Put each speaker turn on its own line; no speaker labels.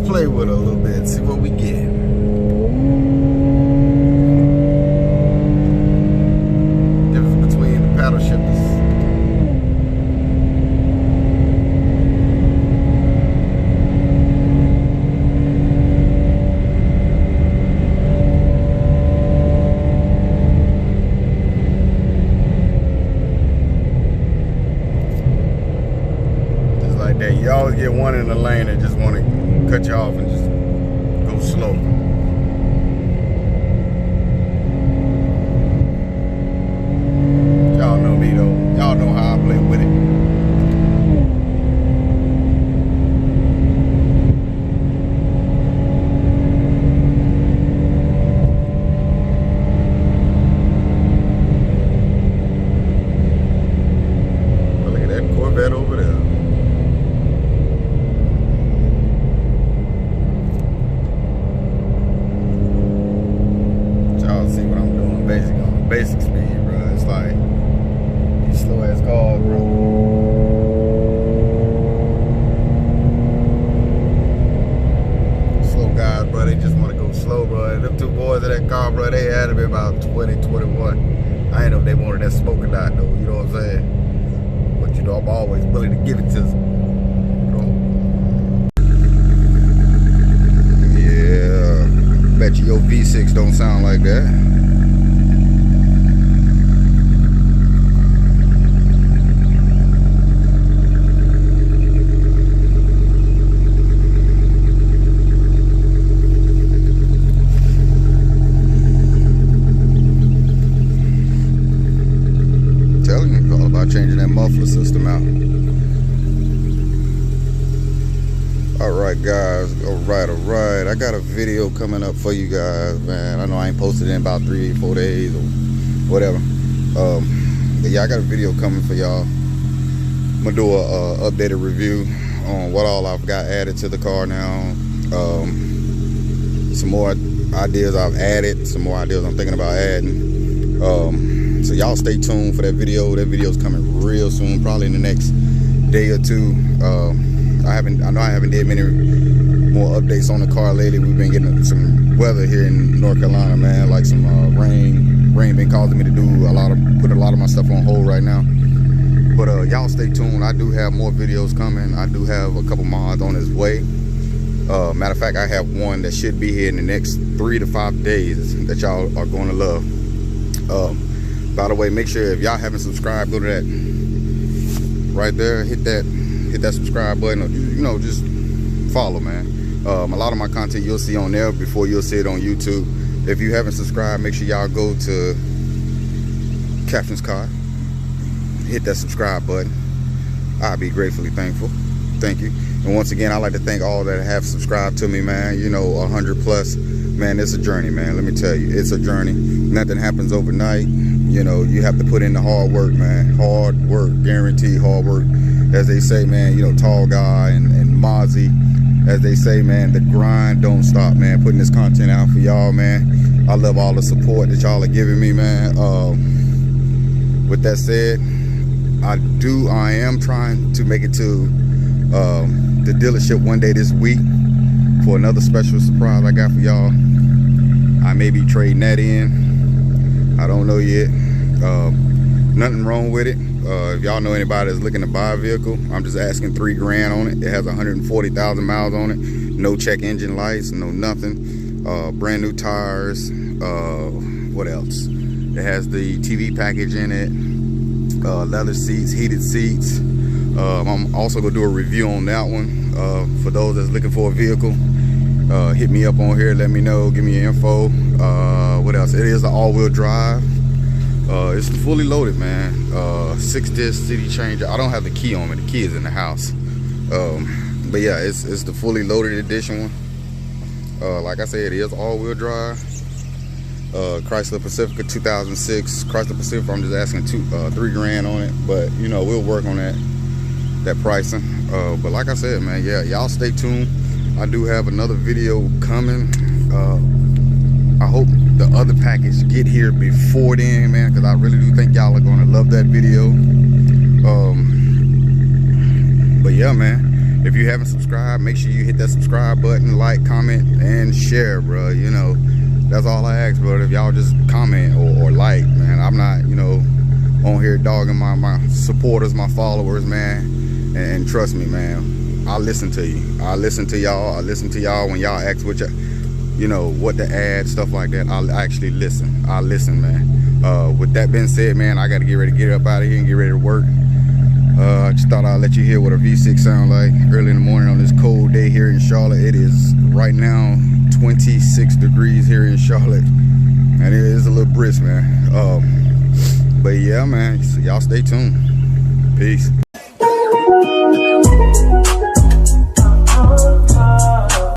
play with her a little bit, see what we get. Difference between the paddle shifters. That you always get one in the lane that just want to cut you off and just go slow. Y'all know me though. Y'all know how I play with it. But look at that Corvette over there. Basic speed, bro. It's like these slow ass cars, bro. Slow guys, bro. They just want to go slow, bro. Them two boys in that car, bro, they had to be about 20, 21. I ain't know if they wanted that smoking dot though. You know what I'm saying? But you know, I'm always willing to give it to them. You know? Yeah. Bet you your V6 don't sound like that. Changing that muffler system out. Alright guys, alright. I got a video coming up for you guys, man. I know I ain't posted in about 3-4 days or whatever. But yeah, I got a video coming for y'all. I'm gonna do a updated review on what all I've got added to the car now. Some more ideas I've added, some more ideas I'm thinking about adding. So y'all stay tuned for that video. That video's coming real soon, probably in the next day or two. I know I haven't did many more updates on the car lately. We've been getting some weather here in North Carolina, man, like some rain. Rain been causing me to do put a lot of my stuff on hold right now. But y'all stay tuned. I do have more videos coming. I do have a couple mods on its way. Matter of fact, I have one that should be here in the next 3 to 5 days that y'all are going to love. By the way, make sure if y'all haven't subscribed, go to that right there, hit that subscribe button, or you know, just follow, man. A lot of my content you'll see on there before you'll see it on YouTube. If you haven't subscribed, make sure y'all go to Captain's Car, hit that subscribe button. I'll be gratefully thankful. Thank you. And once again, I'd like to thank all that have subscribed to me, man. You know, 100 plus, man. It's a journey, man. Let me tell you, it's a journey. Nothing happens overnight. You know, you have to put in the hard work, man. Hard work, guaranteed hard work. As they say, man, you know, Tall Guy and Mozzie, as they say, man, the grind don't stop, man. Putting this content out for y'all, man. I love all the support that y'all are giving me, man. With that said, I am trying to make it to the dealership one day this week for another special surprise I got for y'all. I may be trading that in. I don't know yet. Nothing wrong with it. If y'all know anybody that's looking to buy a vehicle, I'm just asking $3 grand on it. It has 140,000 miles on it. No check engine lights, no nothing. Brand new tires. What else? It has the TV package in it. Leather seats, heated seats. I'm also gonna do a review on that one. For those that's looking for a vehicle, hit me up on here, let me know, give me your info. What else? It is an all-wheel drive. It's fully loaded, man. 6-disc CD changer. I don't have the key on me. The key is in the house. But yeah, it's the fully loaded edition one. Like I said, it is all-wheel drive. Chrysler Pacifica 2006. Chrysler Pacifica, I'm just asking $3 grand on it. But you know, we'll work on that pricing. But like I said, man, yeah, y'all stay tuned. I do have another video coming. I hope the other package get here before then, man, because I really do think y'all are gonna love that video. But yeah, man, If you haven't subscribed, make sure you hit that subscribe button, like, comment, and share, bro. You know, that's all I ask, bro. If y'all just comment or like, man. I'm not, you know, on here dogging my supporters, my followers, man. And trust me, man, I listen to you. I listen to y'all. I listen to y'all when y'all ask what you know, what to add, stuff like that. I'll actually listen. I listen, man. With that being said, man, I got to get ready to get up out of here and get ready to work. I just thought I'd let you hear what a V6 sound like early in the morning on this cold day here in Charlotte. It is right now 26 degrees here in Charlotte, and it is a little brisk, man. But yeah, man, y'all stay tuned. Peace.